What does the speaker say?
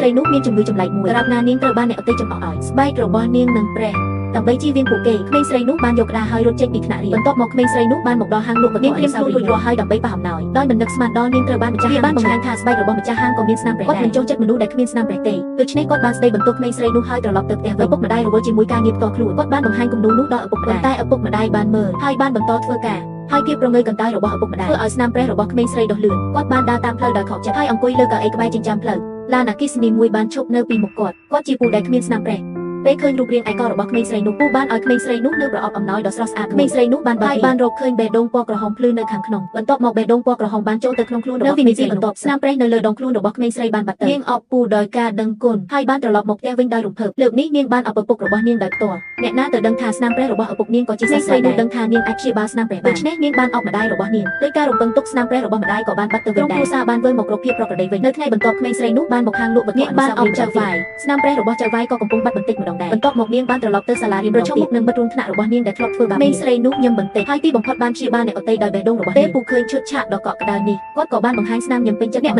ត្រីនោះមានជំងឺចម្លែកមួយសម្រាប់ណានាងត្រូវបានអ្នកអតីតចំអកឲ្យស្បែករបស់នាងនឹងប្រេះដើម្បីជៀសវាងពួកគេក្មេងស្រីនោះបានយកក្តារហើយរត់ចេញពីថ្នាក់រៀនបន្ទាប់មកក្មេងស្រីនោះបានមកដល់ហាងលក់នាងត្រៀមខ្លួនរួចរាល់ហើយដើម្បីប៉ះអំណោយដោយមិននឹកស្មានដល់នាងត្រូវបានម្ចាស់ហាងបង្ហាញថាស្បែករបស់ម្ចាស់ហាងក៏មានស្នាមប្រេះគាត់មិនចូលចិត្តមនុស្សដែលគ្មានស្នាមប្រេះទេដូច្នេះគាត់បានស្ដីបន្ទោសក្មេងស្រីនោះហើយត្រឡប់ទៅផ្ទះវិញឪពុកម្ដាយរវល់ជាមួយការងារផ្ទាល់ខ្លួនគាត់បានបង្ហាញគំនូរនោះដល់ឪពុកម្ដាយតែឪពុកម្ដាយបានមើលហើយបានបន្តធ្វើការហើយភាពប្រងើយកន្តើយរបស់ឪពុកម្ដាយធ្វើឲ្យស្នាមប្រេះរបស់ក្មេងស្រីដុះលឿនគាត់បានដើរតាមផ្លូវដោយខកចិត្តហើយអង្គុយលើកៅអីក្បែរចិញ្ចើមផ្លូវឡានអគ្គិសនីមួយបានឈប់នៅពីមុខគាត់ជាពូដែលគ្មានស្នាមប្រេះពេលឃើញរូបរាងឯករបស់ក្មេងស្រីនោះពូបានឲ្យក្មេងស្រីនោះនៅប្រអប់អំណោយដ៏ស្រស់ស្អាតក្មេងស្រីនោះបានរកឃើញបេះដូងពណ៌ក្រហមភ្លឺនៅខាងក្នុងបន្ទាប់មកបេះដូងពណ៌ក្រហមបានចូលទៅក្នុងខ្លួនរបស់ក្មេងស្រីបន្ទាប់ស្នាមប្រេះនៅលើដងខ្លួនរបស់ក្មេងស្រីបានបាត់ទៅនាងអបពូដោយការដឹងគុណហើយបានត្រឡប់មកផ្ទះវិញដោយរំភើបលើកនេះនាងបានអបឪពុករបស់នាងដោយផ្ទាល់អ្នកណាទៅដឹងថាស្នាមប្រេះរបស់ឪពុកនាងក៏ជាសះស្បើយដែរដឹងថានាងអាចព្យាបាលស្នាមប្រេះបានដូច្នេះនាងបានអបម្ដាយរបស់នាងដោយការរំពឹងទុកស្នាមប្រេះរបស់ម្ដាយក៏បានបាត់ទៅវិញដែរគ្រួសារបានវិលមករកភាពប្រក្រតីវិញនៅថ្ងៃបន្ទាប់ក្មេងស្រីនោះបានមកខាងលក់វត្ថុនាងបានអបចៅវាយស្នាមប្រេះរបស់ចៅវាយក៏កំពុងបាត់បន្តិចម្ដងដែរបន្ទាប់មកនាងបានត្រឡប់ទៅសាលារៀនប្រឈមមុខនឹងមិត្តរួមថ្នាក់របស់នាងដែលធ្លាប់ធ្វើបាបក្មេងស្រីនោះញឹមបន្តិចហើយទីបំផុតបានព្យាបាលអ្នកអតីតដោយបេះដូងរបស់ពេលពូឃើញឈុតឆាកដ៏កក់ក្ដៅនេះគាត់ក៏បានបង្ហាញស្នាមញឹមពេញចិត្តអ្នក